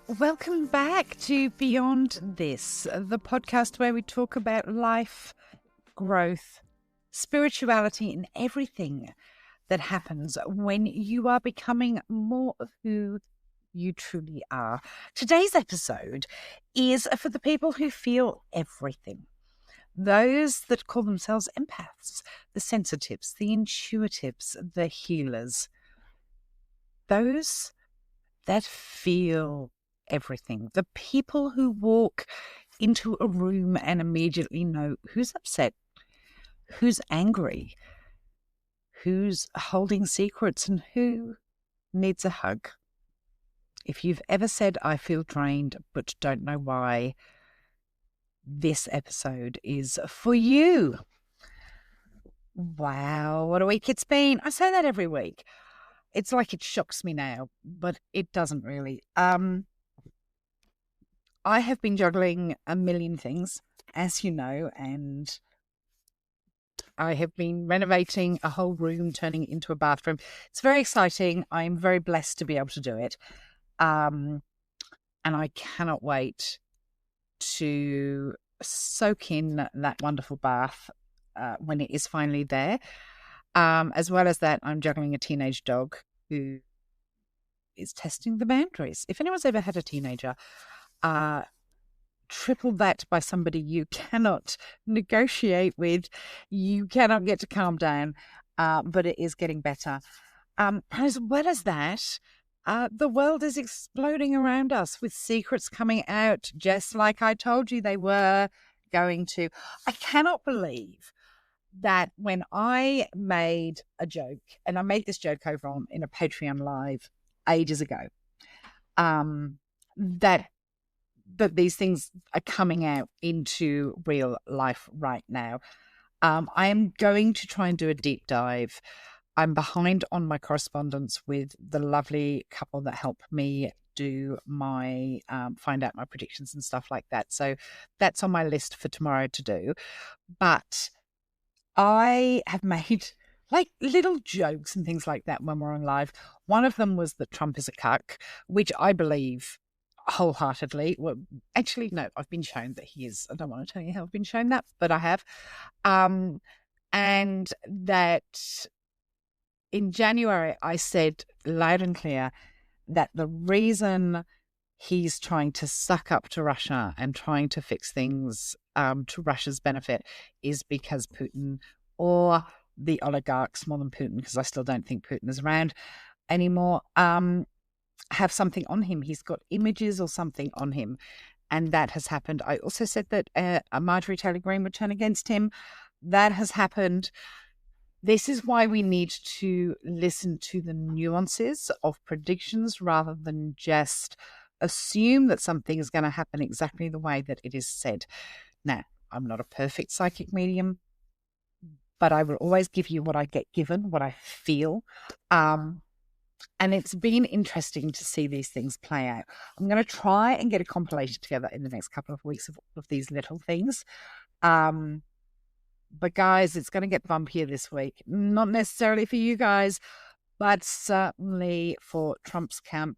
Welcome back to Beyond This, the podcast where we talk about life, growth, spirituality, and everything that happens when you are becoming more of who you truly are. Today's episode is for the people who feel everything. Those that call themselves empaths, the sensitives, the intuitives, the healers. Those that feel everything. The people who walk into a room and immediately know who's upset, who's angry, who's holding secrets, and who needs a hug. If you've ever said, I feel drained but don't know why, this episode is for you. Wow, what a week it's been. I say that every week. It's like it shocks me now, but it doesn't really. I have been juggling a million things, as you know, and I have been renovating a whole room, turning it into a bathroom. It's very exciting. I'm very blessed to be able to do it. And I cannot wait to soak in that wonderful bath when it is finally there. As well as that, I'm juggling a teenage dog who is testing the boundaries. If anyone's ever had a teenager, triple that by somebody you cannot negotiate with, you cannot get to calm down, but it is getting better. As well as that, the world is exploding around us with secrets coming out, just like I told you they were going to. I cannot believe that when I made a joke, and I made this joke over in a Patreon live ages ago, that these things are coming out into real life right now. I am going to try and do a deep dive. I'm behind on my correspondence with the lovely couple that helped me do my find out my predictions and stuff like that. So that's on my list for tomorrow to do. But I have made like little jokes and things like that when we're on live. One of them was that Trump is a cuck, which I believe wholeheartedly. Well, actually, no, I've been shown that he is. I don't want to tell you how I've been shown that, but I have. And that in January, I said loud and clear that the reason he's trying to suck up to Russia and trying to fix things to Russia's benefit is because Putin, or the oligarchs more than Putin, because I still don't think Putin is around anymore, have something on him. He's got images or something on him, and that has happened. I also said that Marjorie Taylor Greene would turn against him. That has happened. This is why we need to listen to the nuances of predictions rather than just assume that something is going to happen exactly the way that it is said. Now, I'm not a perfect psychic medium, but I will always give you what I get given, what I feel. And it's been interesting to see these things play out. I'm going to try and get a compilation together in the next couple of weeks of all of these little things. But guys, it's going to get bumpier this week. Not necessarily for you guys, but certainly for Trump's camp.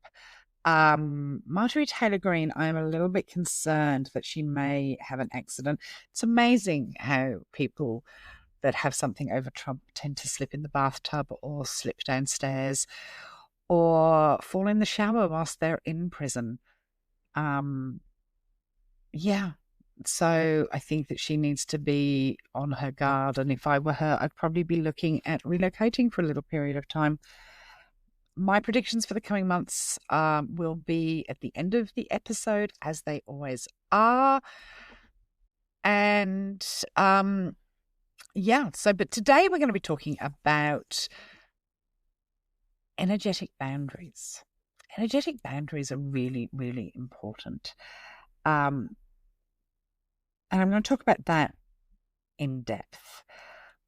Marjorie Taylor Greene, I'm a little bit concerned that she may have an accident. It's amazing how people that have something over Trump tend to slip in the bathtub or slip downstairs or fall in the shower whilst they're in prison. Yeah. So I think that she needs to be on her guard. And if I were her, I'd probably be looking at relocating for a little period of time. My predictions for the coming months will be at the end of the episode, as they always are. And but today we're going to be talking about energetic boundaries. Energetic boundaries are really, really important. And I'm going to talk about that in depth.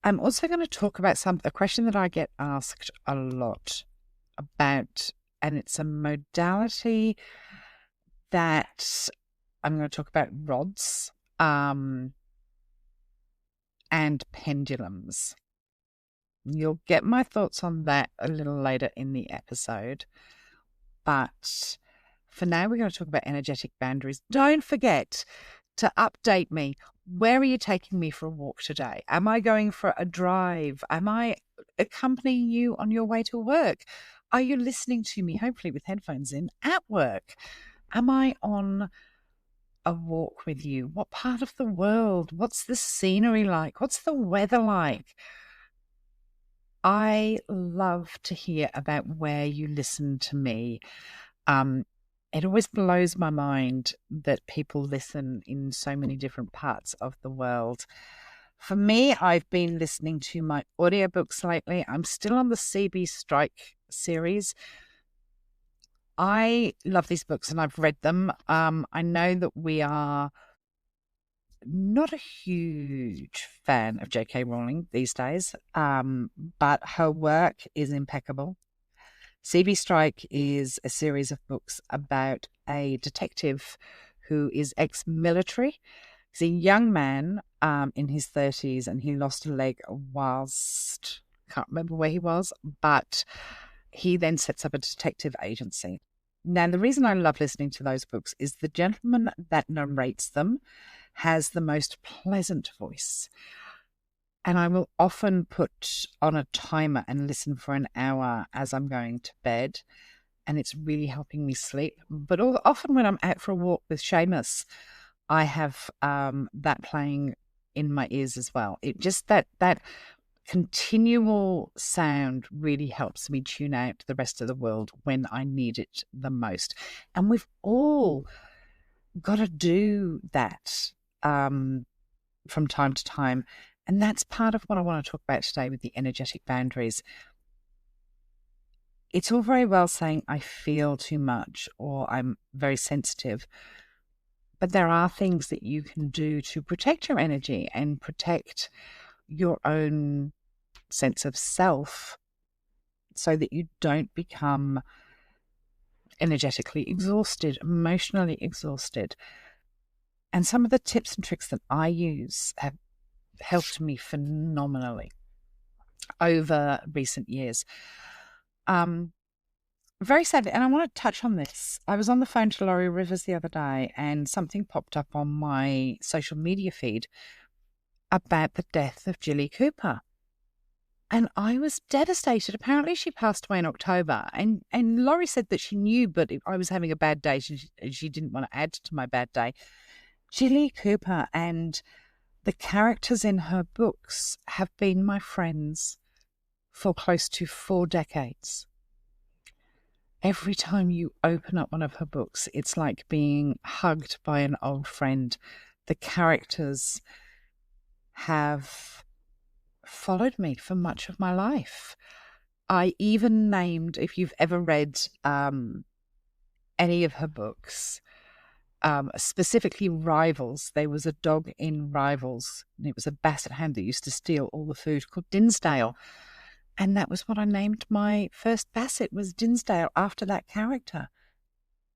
I'm also going to talk about a question that I get asked a lot about, and it's a modality that I'm going to talk about: rods and pendulums. You'll get my thoughts on that a little later in the episode. But for now, we're going to talk about energetic boundaries. Don't forget to update me. Where are you taking me for a walk today? Am I going for a drive? Am I accompanying you on your way to work? Are you listening to me, hopefully with headphones in, at work? Am I on a walk with you? What part of the world? What's the scenery like? What's the weather like? I love to hear about where you listen to me. It always blows my mind that people listen in so many different parts of the world. For me, I've been listening to my audiobooks lately. I'm still on the CB Strike series. I love these books and I've read them. I know that we are not a huge fan of J.K. Rowling these days, but her work is impeccable. CB Strike is a series of books about a detective who is ex-military. He's a young man in his 30s and he lost a leg whilst, can't remember where he was, but he then sets up a detective agency. Now, the reason I love listening to those books is the gentleman that narrates them has the most pleasant voice. And I will often put on a timer and listen for an hour as I'm going to bed. And it's really helping me sleep. But often when I'm out for a walk with Seamus, I have that playing in my ears as well. It just that continual sound really helps me tune out the rest of the world when I need it the most. And we've all got to do that from time to time. And that's part of what I want to talk about today with the energetic boundaries. It's all very well saying I feel too much or I'm very sensitive, but there are things that you can do to protect your energy and protect your own sense of self so that you don't become energetically exhausted, emotionally exhausted. And some of the tips and tricks that I use have helped me phenomenally over recent years. Very sadly, and I want to touch on this. I was on the phone to Laurie Rivers the other day and something popped up on my social media feed about the death of Jilly Cooper. And I was devastated. Apparently she passed away in October. And Laurie said that she knew, but I was having a bad day. She didn't want to add to my bad day. Jilly Cooper and the characters in her books have been my friends for close to 4 decades. Every time you open up one of her books, it's like being hugged by an old friend. The characters have followed me for much of my life. I even named, if you've ever read any of her books, specifically Rivals. There was a dog in Rivals, and it was a basset hound that used to steal all the food called Dinsdale. And that was what I named my first basset, was Dinsdale, after that character.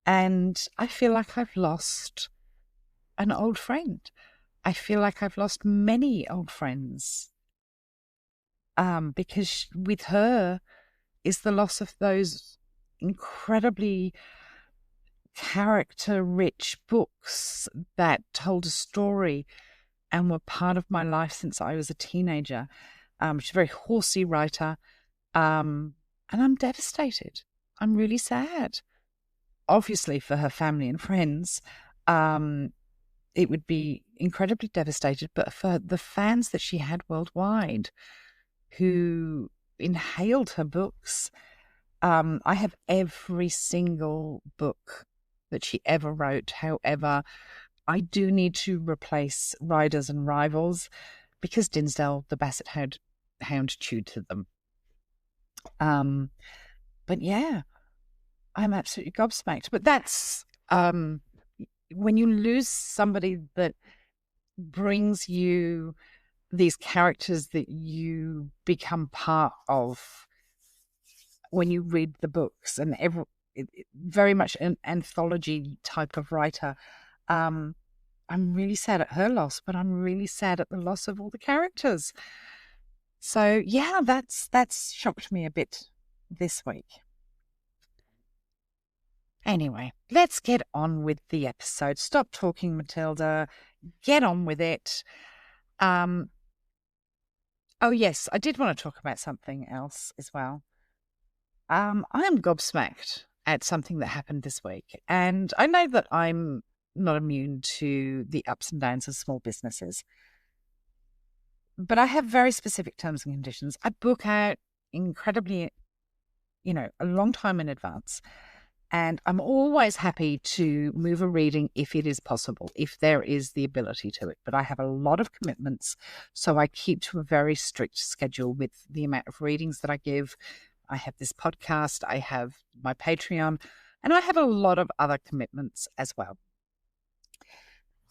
And I feel like I've lost an old friend. I feel like I've lost many old friends. Because with her is the loss of those incredibly character-rich books that told a story and were part of my life since I was a teenager. She's a very horsey writer, and I'm devastated. I'm really sad. Obviously, for her family and friends, it would be incredibly devastated, but for the fans that she had worldwide who inhaled her books, I have every single book that she ever wrote. However, I do need to replace Riders and Rivals because Dinsdale, the basset hound, chewed to them. But yeah, I'm absolutely gobsmacked. But that's when you lose somebody that brings you these characters that you become part of when you read the books, and very much an anthology type of writer. I'm really sad at her loss, but I'm really sad at the loss of all the characters. So yeah, that's shocked me a bit this week. Anyway, let's get on with the episode. Stop talking, Matilda. Get on with it. Oh, yes, I did want to talk about something else as well. I am gobsmacked at something that happened this week. And I know that I'm not immune to the ups and downs of small businesses, but I have very specific terms and conditions. I book out incredibly, a long time in advance. And I'm always happy to move a reading if it is possible, if there is the ability to it. But I have a lot of commitments, so I keep to a very strict schedule with the amount of readings that I give. I have this podcast, I have my Patreon, and I have a lot of other commitments as well.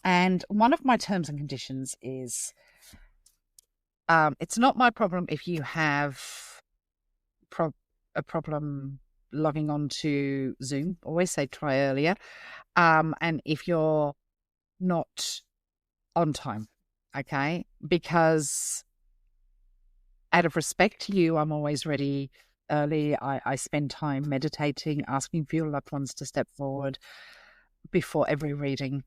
And one of my terms and conditions is it's not my problem if you have a problem logging on to Zoom. Always say try earlier. And if you're not on time, okay? Because out of respect to you, I'm always ready early. I spend time meditating, asking for your loved ones to step forward before every reading.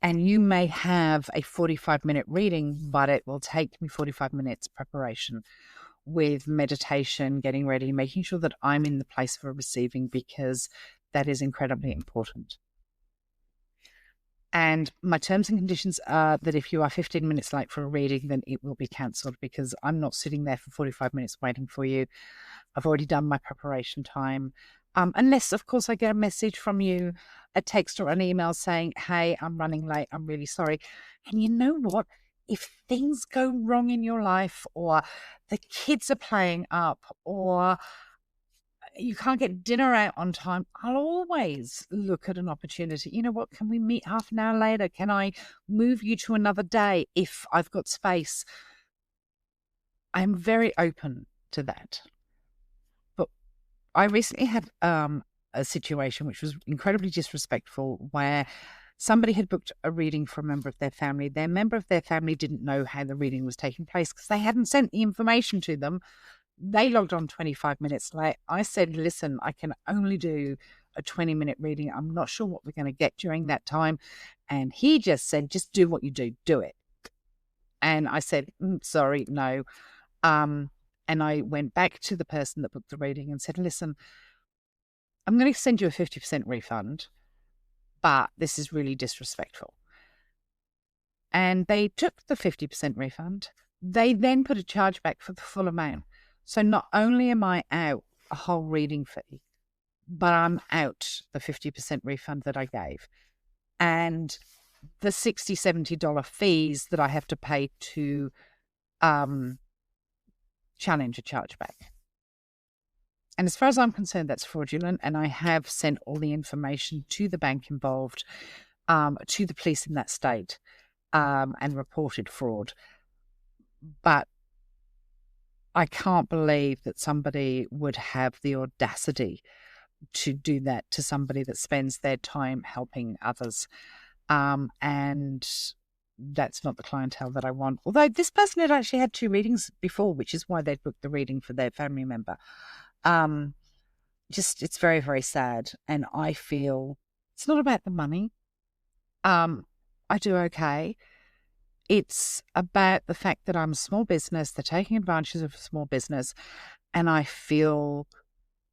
And you may have a 45-minute reading, but it will take me 45 minutes preparation with meditation, getting ready, making sure that I'm in the place for receiving, because that is incredibly important. And my terms and conditions are that if you are 15 minutes late for a reading, then it will be cancelled, because I'm not sitting there for 45 minutes waiting for you. I've already done my preparation time. Unless, of course, I get a message from you, a text or an email saying, hey, I'm running late, I'm really sorry. And you know what? If things go wrong in your life, or the kids are playing up, or you can't get dinner out on time, I'll always look at an opportunity. You know what? Can we meet half an hour later? Can I move you to another day if I've got space? I'm very open to that. But I recently had a situation which was incredibly disrespectful, where somebody had booked a reading for a member of their family. Their member of their family didn't know how the reading was taking place because they hadn't sent the information to them. They logged on 25 minutes late. I said, listen, I can only do a 20-minute reading. I'm not sure what we're going to get during that time. And he just said, just do what you do it. And I said, sorry, no. And I went back to the person that booked the reading and said, listen, I'm going to send you a 50% refund, but this is really disrespectful. And they took the 50% refund. They then put a charge back for the full amount. So not only am I out a whole reading fee, but I'm out the 50% refund that I gave. And the $60, $70 fees that I have to pay to challenge a chargeback. And as far as I'm concerned, that's fraudulent. And I have sent all the information to the bank involved, to the police in that state, and reported fraud. But I can't believe that somebody would have the audacity to do that to somebody that spends their time helping others. And that's not the clientele that I want. Although this person had actually had 2 readings before, which is why they'd booked the reading for their family member. It's very, very sad. And I feel it's not about the money. I do okay. It's about the fact that I'm a small business. They're taking advantage of a small business, and I feel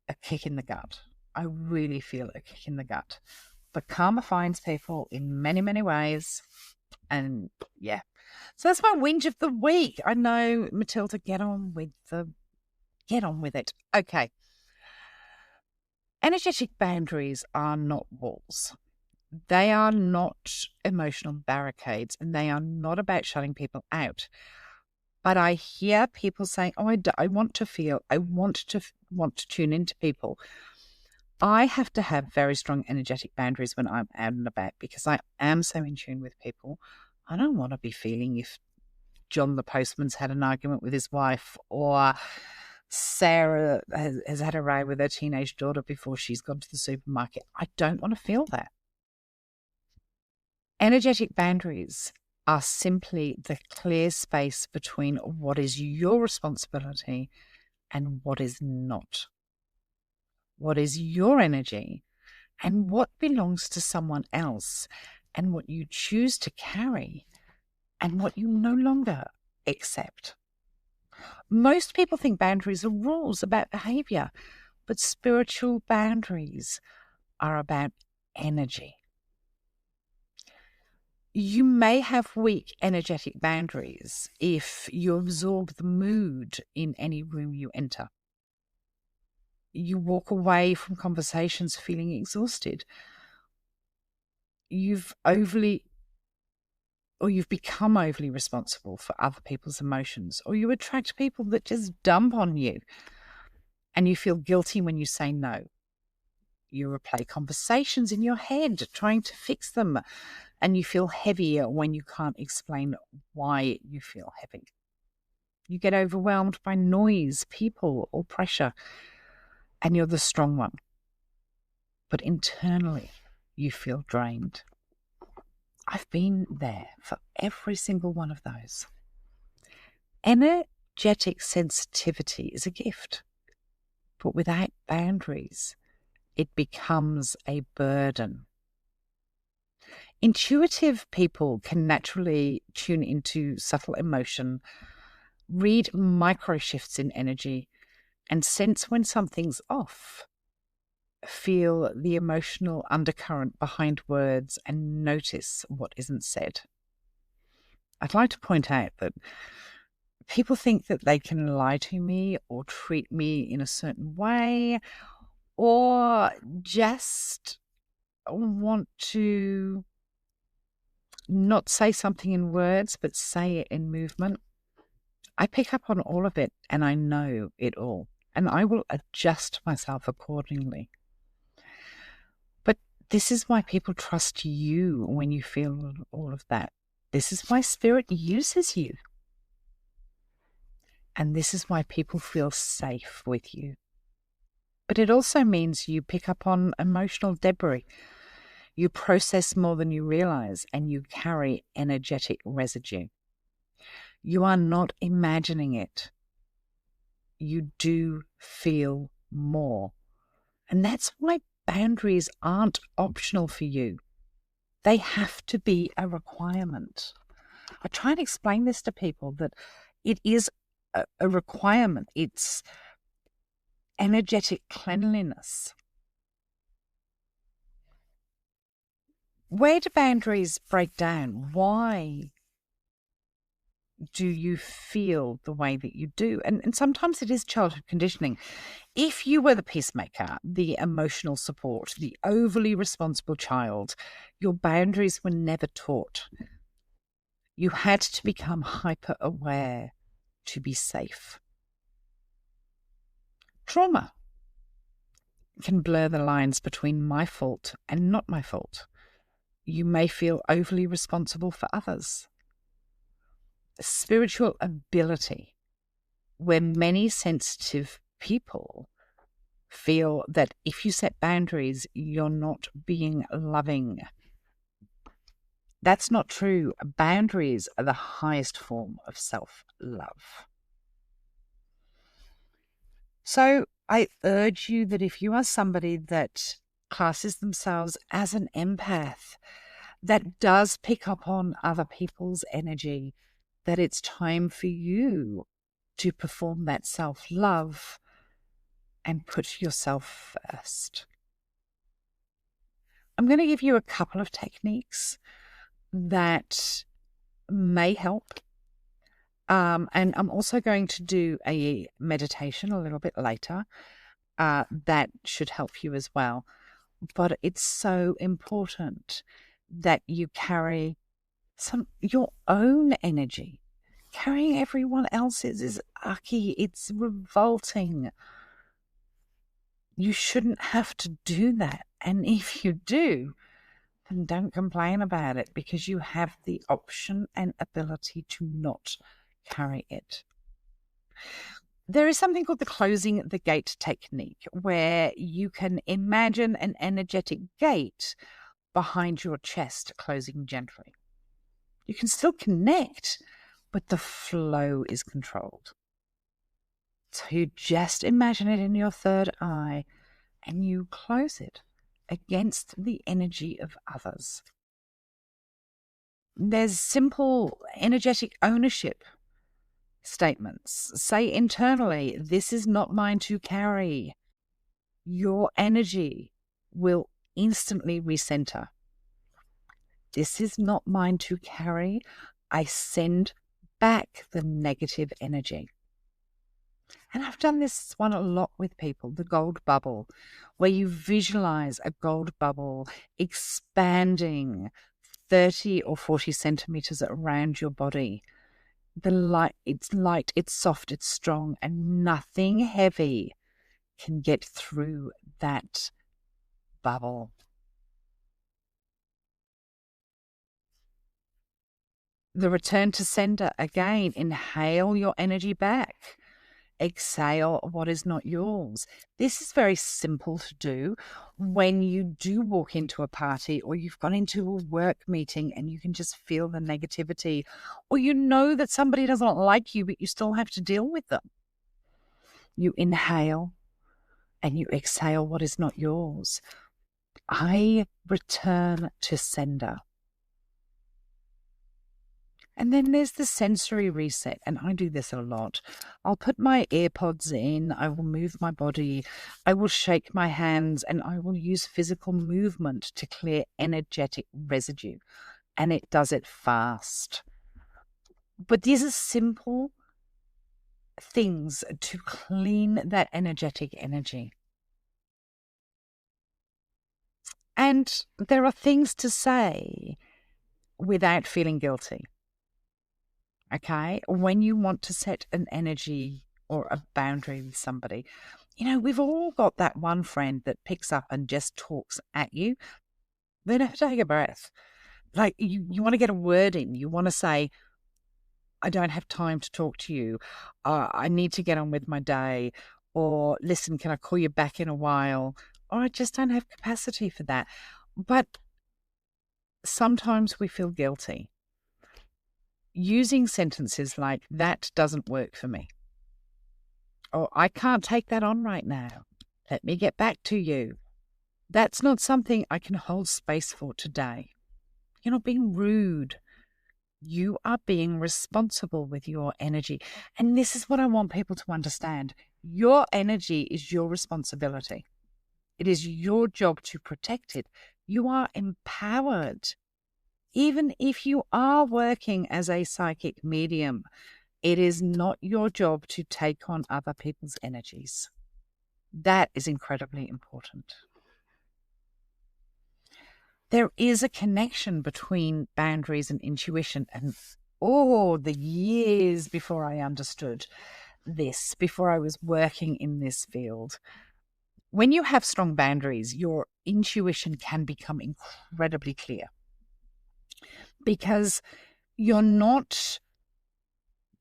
a kick in the gut. I really feel a kick in the gut. But karma finds people in many, many ways. And yeah, so that's my whinge of the week. I know, Matilda, get on with it. Okay. Energetic boundaries are not walls. They are not emotional barricades, and they are not about shutting people out. But I hear people saying, oh, I want to feel, I want to tune into people. I have to have very strong energetic boundaries when I'm out and about, because I am so in tune with people. I don't want to be feeling if John the postman's had an argument with his wife, or Sarah has had a row with her teenage daughter before she's gone to the supermarket. I don't want to feel that. Energetic boundaries are simply the clear space between what is your responsibility and what is not. What is your energy and what belongs to someone else, and what you choose to carry, and what you no longer accept. Most people think boundaries are rules about behavior, but spiritual boundaries are about energy. You may have weak energetic boundaries if you absorb the mood in any room you enter. You walk away from conversations feeling exhausted. You've become overly responsible for other people's emotions, or you attract people that just dump on you and you feel guilty when you say no. You replay conversations in your head trying to fix them, and you feel heavier when you can't explain why you feel heavy. You get overwhelmed by noise, people, or pressure, and you're the strong one. But internally, you feel drained. I've been there for every single one of those. Energetic sensitivity is a gift, but without boundaries, it becomes a burden. Intuitive people can naturally tune into subtle emotion, read micro shifts in energy, and sense when something's off. Feel the emotional undercurrent behind words and notice what isn't said. I'd like to point out that people think that they can lie to me or treat me in a certain way, or just want to not say something in words, but say it in movement. I pick up on all of it and I know it all, and I will adjust myself accordingly. But this is why people trust you when you feel all of that. This is why spirit uses you. And this is why people feel safe with you. But it also means you pick up on emotional debris. You process more than you realize, and you carry energetic residue. You are not imagining it. You do feel more. And that's why boundaries aren't optional for you. They have to be a requirement. I try and explain this to people that it is a requirement. It's energetic cleanliness. Where do boundaries break down? Why do you feel the way that you do? And sometimes it is childhood conditioning. If you were the peacemaker, the emotional support, the overly responsible child, your boundaries were never taught. You had to become hyper aware to be safe. Trauma can blur the lines between my fault and not my fault. You may feel overly responsible for others. Spiritual ability, where many sensitive people feel that if you set boundaries, you're not being loving. That's not true. Boundaries are the highest form of self-love. So I urge you that if you are somebody that classes themselves as an empath, that does pick up on other people's energy, that it's time for you to perform that self-love and put yourself first. I'm going to give you a couple of techniques that may help. And I'm also going to do a meditation a little bit later that should help you as well. But it's so important that you carry your own energy. Carrying everyone else's is ucky. It's revolting. You shouldn't have to do that. And if you do, then don't complain about it, because you have the option and ability to not carry it. There is something called the closing the gate technique, where you can imagine an energetic gate behind your chest closing gently. You can still connect, but the flow is controlled. So you just imagine it in your third eye and you close it against the energy of others. There's simple energetic ownership statements. Say internally, this is not mine to carry. Your energy will instantly recenter. This is not mine to carry. I send back the negative energy. And I've done this one a lot with people, the gold bubble, where you visualize a gold bubble expanding 30 or 40 centimeters around your body. The light, it's soft, it's strong, and nothing heavy can get through that bubble. The return to sender, again, inhale your energy back. Exhale what is not yours. This is very simple to do when you do walk into a party or you've gone into a work meeting and you can just feel the negativity, or you know that somebody doesn't like you, but you still have to deal with them. You inhale and you exhale what is not yours. I return to sender. And then there's the sensory reset, and I do this a lot. I'll put my AirPods in, I will move my body, I will shake my hands, and I will use physical movement to clear energetic residue. And it does it fast. But these are simple things to clean that energetic energy. And there are things to say without feeling guilty. Okay, when you want to set an energy or a boundary with somebody, we've all got that one friend that picks up and just talks at you. They never take a breath. Like you want to get a word in. You want to say, I don't have time to talk to you. I need to get on with my day. Or listen, can I call you back in a while? Or I just don't have capacity for that. But sometimes we feel guilty. Using sentences like, that doesn't work for me. Or I can't take that on right now. Let me get back to you. That's not something I can hold space for today. You're not being rude. You are being responsible with your energy. And this is what I want people to understand. Your energy is your responsibility. It is your job to protect it. You are empowered. Even if you are working as a psychic medium, it is not your job to take on other people's energies. That is incredibly important. There is a connection between boundaries and intuition. And the years before I understood this, before I was working in this field, when you have strong boundaries, your intuition can become incredibly clear. Because you're not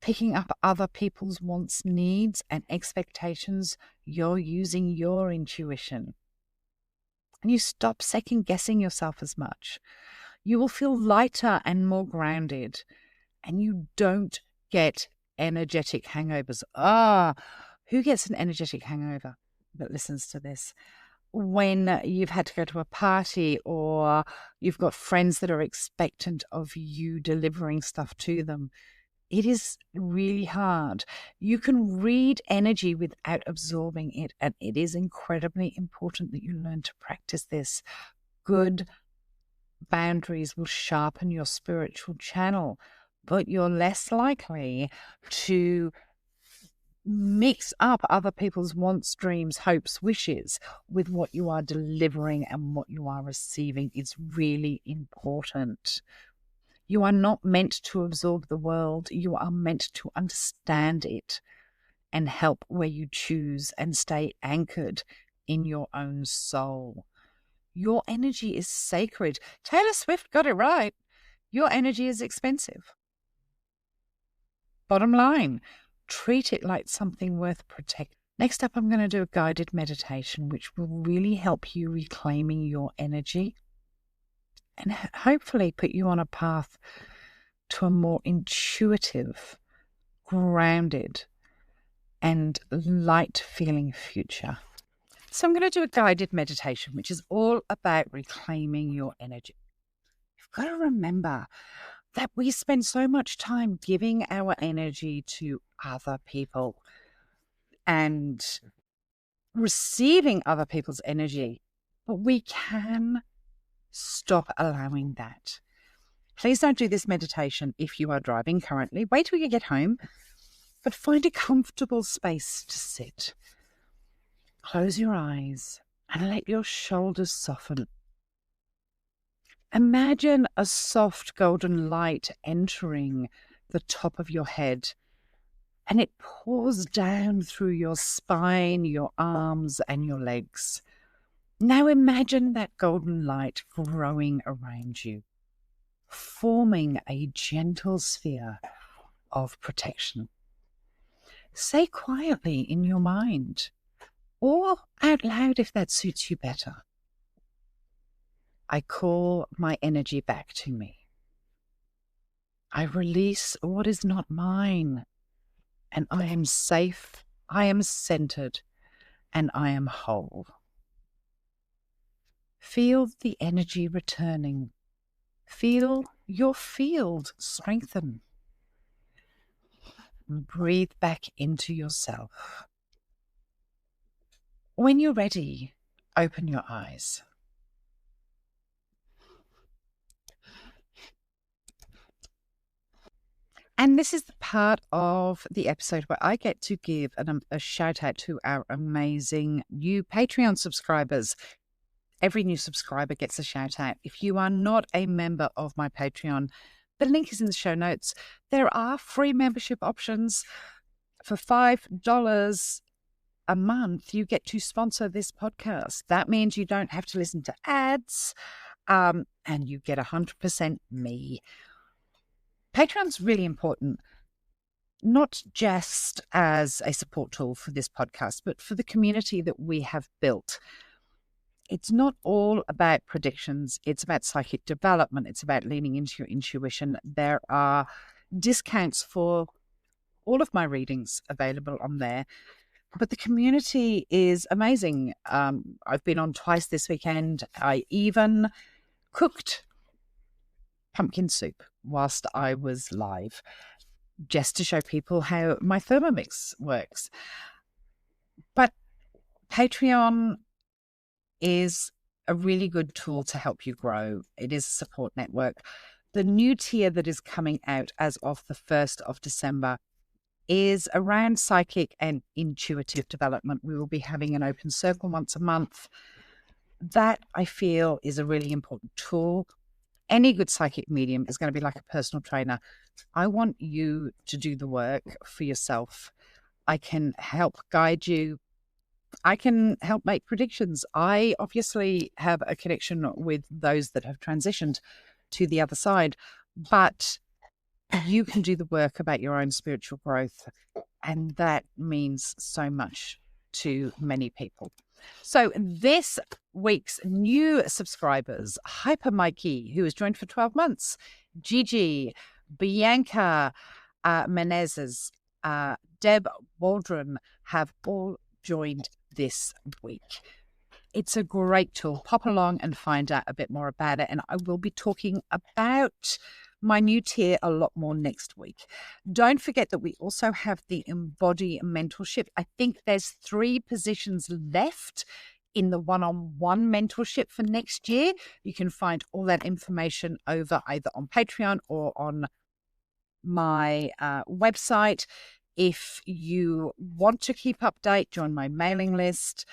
picking up other people's wants, needs, and expectations. You're using your intuition. And you stop second-guessing yourself as much. You will feel lighter and more grounded. And you don't get energetic hangovers. Who gets an energetic hangover that listens to this? When you've had to go to a party or you've got friends that are expectant of you delivering stuff to them, it is really hard. You can read energy without absorbing it, and it is incredibly important that you learn to practice this. Good boundaries will sharpen your spiritual channel, but you're less likely to mix up other people's wants, dreams, hopes, wishes with what you are delivering and what you are receiving. It's really important. You are not meant to absorb the world. You are meant to understand it and help where you choose and stay anchored in your own soul. Your energy is sacred. Taylor Swift got it right. Your energy is expensive. Bottom line, treat it like something worth protecting. Next up, I'm going to do a guided meditation, which will really help you reclaiming your energy and hopefully put you on a path to a more intuitive, grounded, and light-feeling future. So I'm going to do a guided meditation, which is all about reclaiming your energy. You've got to remember that we spend so much time giving our energy to other people and receiving other people's energy, but we can stop allowing that. Please don't do this meditation if you are driving currently. Wait till you get home, but find a comfortable space to sit. Close your eyes and let your shoulders soften. Imagine a soft golden light entering the top of your head, and it pours down through your spine, your arms, and your legs. Now imagine that golden light growing around you, forming a gentle sphere of protection. Say quietly in your mind, or out loud if that suits you better, I call my energy back to me. I release what is not mine, and I am safe, I am centered, and I am whole. Feel the energy returning. Feel your field strengthen. Breathe back into yourself. When you're ready, open your eyes. And this is the part of the episode where I get to give a shout out to our amazing new Patreon subscribers. Every new subscriber gets a shout out. If you are not a member of my Patreon, the link is in the show notes. There are free membership options. For $5 a month, you get to sponsor this podcast. That means you don't have to listen to ads, and you get 100% me. Patreon's really important, not just as a support tool for this podcast, but for the community that we have built. It's not all about predictions. It's about psychic development. It's about leaning into your intuition. There are discounts for all of my readings available on there. But the community is amazing. I've been on twice this weekend. I even cooked pumpkin soup whilst I was live, just to show people how my Thermomix works. But Patreon is a really good tool to help you grow. It is a support network. The new tier that is coming out as of the 1st of December is around psychic and intuitive development. We will be having an open circle once a month. That, I feel, is a really important tool. Any good psychic medium is going to be like a personal trainer. I want you to do the work for yourself. I can help guide you. I can help make predictions. I obviously have a connection with those that have transitioned to the other side, but you can do the work about your own spiritual growth, and that means so much to many people. So this week's new subscribers, Hyper Mikey, who has joined for 12 months, Gigi, Bianca Menezes, Deb Waldron have all joined this week. It's a great tool. Pop along and find out a bit more about it. And I will be talking about my new tier a lot more next week. Don't forget that we also have the Embody Mentorship. I think there's 3 positions left in the one-on-one mentorship for next year. You can find all that information over either on Patreon or on my website. If you want to keep update, join my mailing list.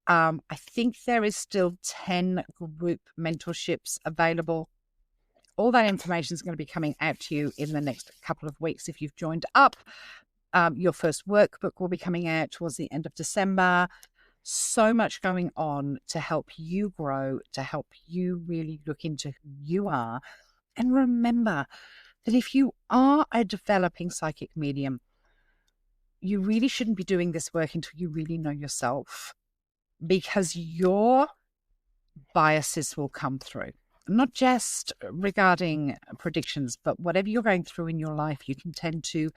I think there is still 10 group mentorships available. All that information is going to be coming out to you in the next couple of weeks if you've joined up. Your first workbook will be coming out towards the end of December. So much going on to help you grow, to help you really look into who you are. And remember that if you are a developing psychic medium, you really shouldn't be doing this work until you really know yourself, because your biases will come through. Not just regarding predictions, but whatever you're going through in your life, you can tend to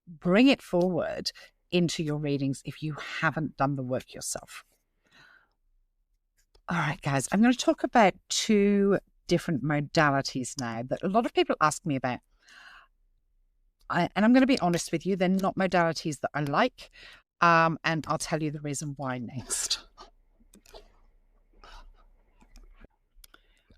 bring it forward into your readings if you haven't done the work yourself. All right, guys, I'm going to talk about two different modalities now that a lot of people ask me about. And I'm going to be honest with you, they're not modalities that I like. And I'll tell you the reason why next.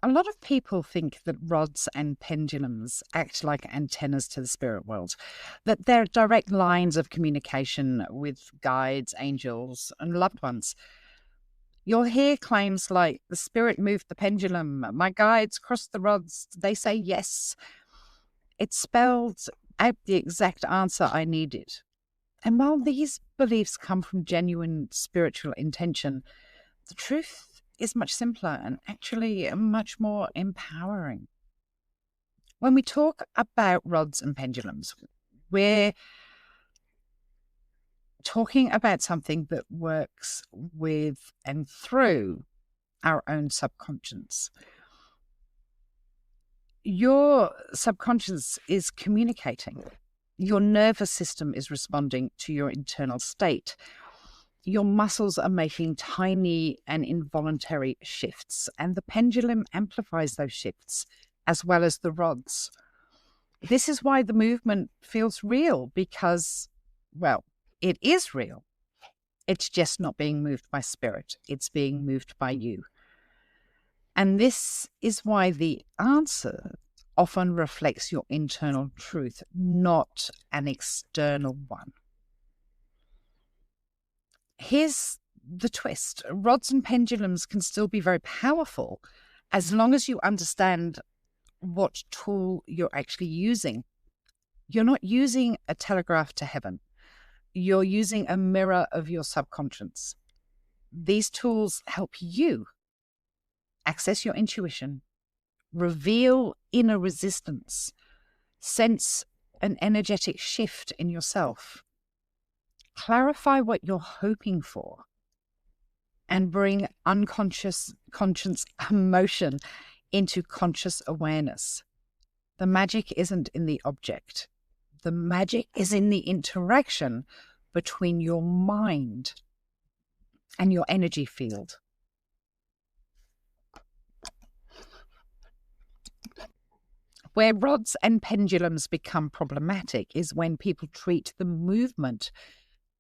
A lot of people think that rods and pendulums act like antennas to the spirit world, that they're direct lines of communication with guides, angels, and loved ones. You'll hear claims like, the spirit moved the pendulum, my guides crossed the rods, they say yes. It spelled out the exact answer I needed. And while these beliefs come from genuine spiritual intention, the truth is much simpler and actually much more empowering. When we talk about rods and pendulums, we're talking about something that works with and through our own subconscious. Your subconscious is communicating. Your nervous system is responding to your internal state. Your muscles are making tiny and involuntary shifts, and the pendulum amplifies those shifts as well as the rods. This is why the movement feels real because, well, it is real. It's just not being moved by spirit. It's being moved by you. And this is why the answer often reflects your internal truth, not an external one. Here's the twist. Rods and pendulums can still be very powerful as long as you understand what tool you're actually using. You're not using a telegraph to heaven. You're using a mirror of your subconscious. These tools help you access your intuition, reveal inner resistance, sense an energetic shift in yourself, clarify what you're hoping for, and bring unconscious emotion into conscious awareness. The magic isn't in the object. The magic is in the interaction between your mind and your energy field. Where rods and pendulums become problematic is when people treat the movement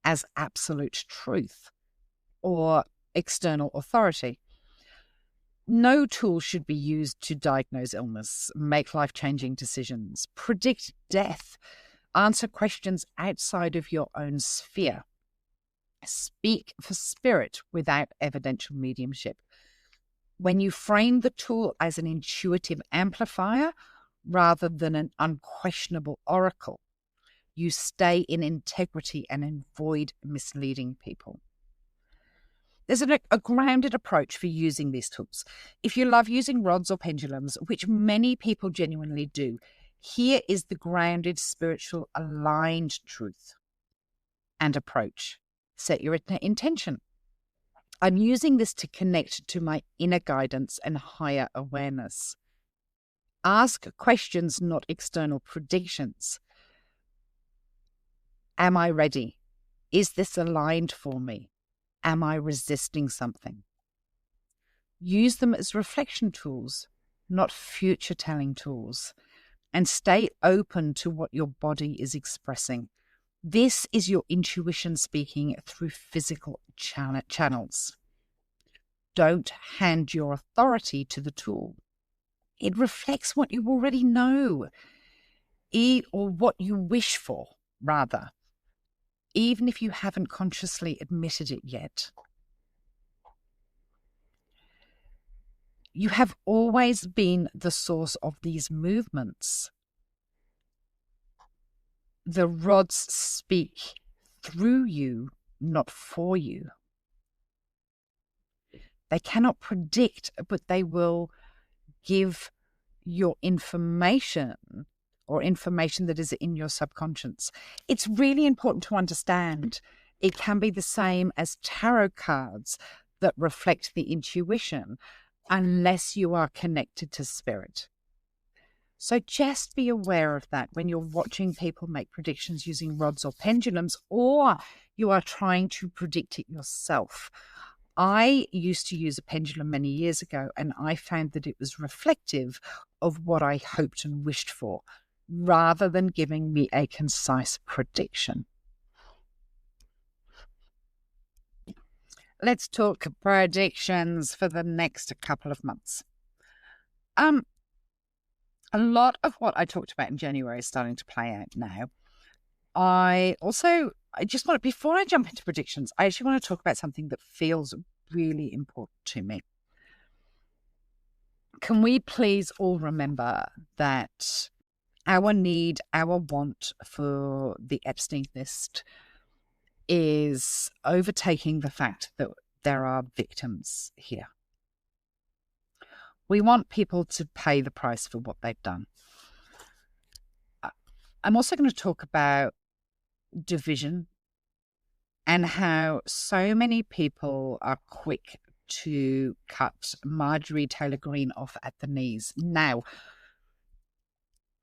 as absolute truth or external authority. No tool should be used to diagnose illness, make life-changing decisions, predict death, answer questions outside of your own sphere. Speak for spirit without evidential mediumship. When you frame the tool as an intuitive amplifier rather than an unquestionable oracle, you stay in integrity and avoid misleading people. There's a grounded approach for using these tools. If you love using rods or pendulums, which many people genuinely do, here is the grounded, spiritual, aligned truth and approach. Set your intention. I'm using this to connect to my inner guidance and higher awareness. Ask questions, not external predictions. Am I ready? Is this aligned for me? Am I resisting something? Use them as reflection tools, not future-telling tools, and stay open to what your body is expressing. This is your intuition speaking through physical channels. Don't hand your authority to the tool. It reflects what you already know, or what you wish for, rather, even if you haven't consciously admitted it yet. You have always been the source of these movements. The rods speak through you, not for you. They cannot predict, but they will give your information or information that is in your subconscious. It's really important to understand it can be the same as tarot cards that reflect the intuition unless you are connected to spirit. So just be aware of that when you're watching people make predictions using rods or pendulums, or you are trying to predict it yourself. I used to use a pendulum many years ago, and I found that it was reflective of what I hoped and wished for, rather than giving me a concise prediction. Let's talk predictions for the next couple of months. A lot of what I talked about in January is starting to play out now. I just want to, before I jump into predictions, I actually want to talk about something that feels really important to me. Can we please all remember that our need, our want for the Epstein list is overtaking the fact that there are victims here. We want people to pay the price for what they've done. I'm also going to talk about division and how so many people are quick to cut Marjorie Taylor Greene off at the knees. Now,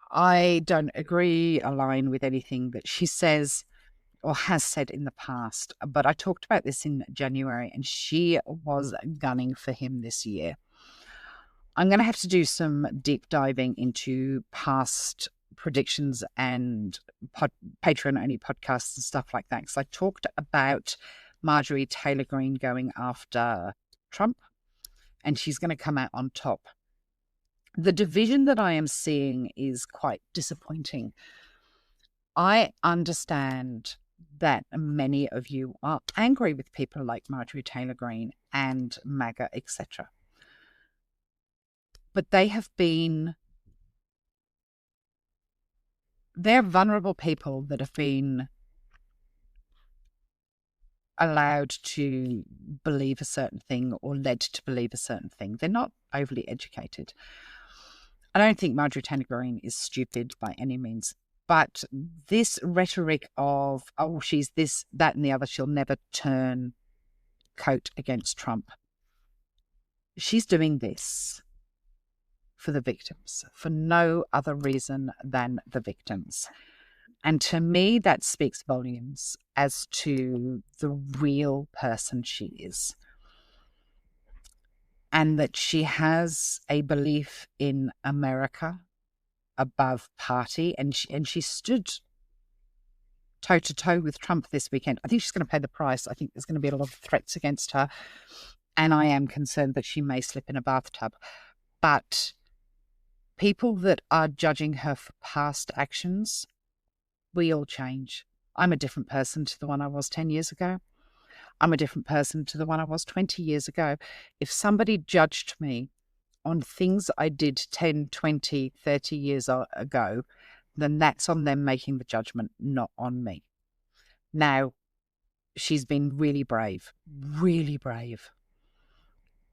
I don't align with anything that she says or has said in the past, but I talked about this in January, and she was gunning for him this year. I'm going to have to do some deep diving into past predictions and Patreon-only podcasts and stuff like that, because I talked about Marjorie Taylor Greene going after Trump, and she's going to come out on top. The division that I am seeing is quite disappointing. I understand that many of you are angry with people like Marjorie Taylor Greene and MAGA, etc. But they're vulnerable people that have been allowed to believe a certain thing or led to believe a certain thing. They're not overly educated. I don't think Marjorie Taylor Greene is stupid by any means, but this rhetoric of, oh, she's this, that, and the other, she'll never turn coat against Trump. She's doing this for the victims, for no other reason than the victims. And to me, that speaks volumes as to the real person she is. And that she has a belief in America above party. And she stood toe-to-toe with Trump this weekend. I think she's going to pay the price. I think there's going to be a lot of threats against her. And I am concerned that she may slip in a bathtub. But people that are judging her for past actions, we all change. I'm a different person to the one I was 10 years ago. I'm a different person to the one I was 20 years ago. If somebody judged me on things I did 10, 20, 30 years ago, then that's on them making the judgment, not on me. Now, she's been really brave,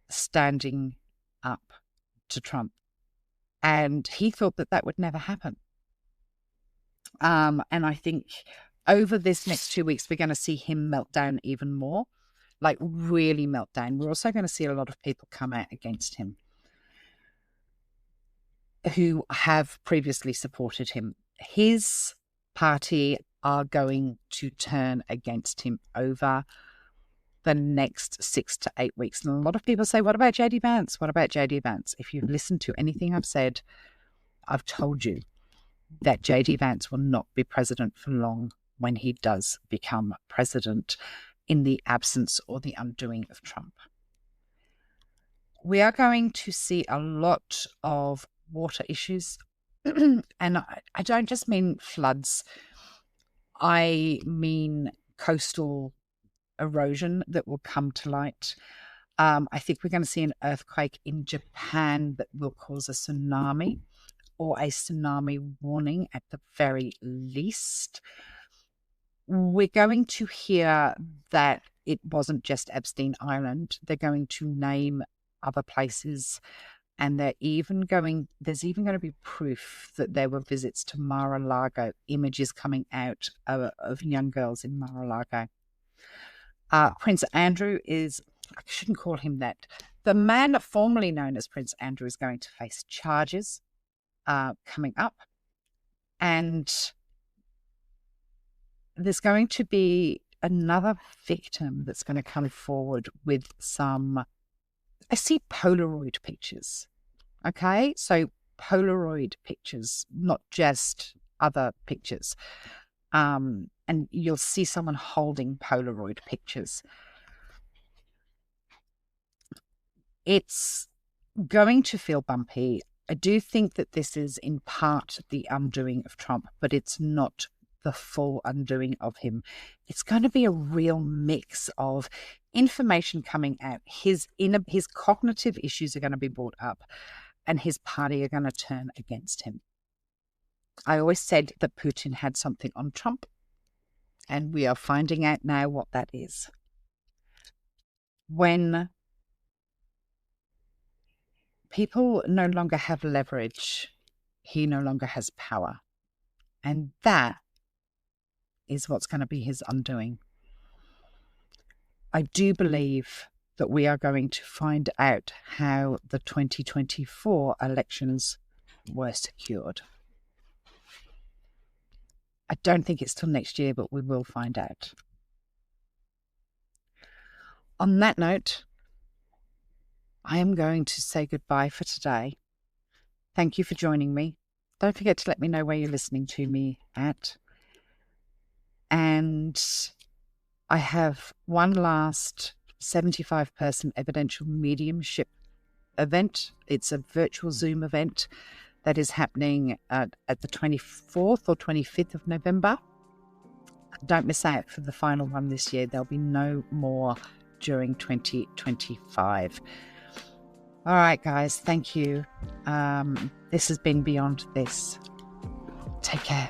standing up to Trump. And he thought that would never happen. And I think over this next 2 weeks, we're going to see him melt down even more, like really melt down. We're also going to see a lot of people come out against him who have previously supported him. His party are going to turn against him over the next 6 to 8 weeks. And a lot of people say, what about JD Vance? What about JD Vance? If you've listened to anything I've said, I've told you that JD Vance will not be president for long when he does become president in the absence or the undoing of Trump. We are going to see a lot of water issues. And I don't just mean floods. I mean coastal erosion that will come to light. I think we're going to see an earthquake in Japan that will cause a tsunami, or a tsunami warning at the very least. We're going to hear that it wasn't just Epstein Island. They're going to name other places, and there's even going to be proof that there were visits to Mar-a-Lago, images coming out of young girls in Mar-a-Lago. Prince Andrew I shouldn't call him that. The man formerly known as Prince Andrew is going to face charges coming up. And there's going to be another victim that's going to come forward with some, I see Polaroid pictures. Okay, so Polaroid pictures, not just other pictures. And you'll see someone holding Polaroid pictures. It's going to feel bumpy. I do think that this is in part the undoing of Trump, but it's not the full undoing of him. It's going to be a real mix of information coming out. His cognitive issues are going to be brought up, and his party are going to turn against him. I always said that Putin had something on Trump, and we are finding out now what that is. When people no longer have leverage, he no longer has power. And that is what's going to be his undoing. I do believe that we are going to find out how the 2024 elections were secured. I don't think it's till next year, but we will find out. On that note, I am going to say goodbye for today. Thank you for joining me. Don't forget to let me know where you're listening to me at. And I have one last 75-person evidential mediumship event. It's a virtual Zoom event that is happening at the 24th or 25th of November. Don't miss out for the final one this year. There'll be no more during 2025. All right, guys, thank you. This has been Beyond This. Take care.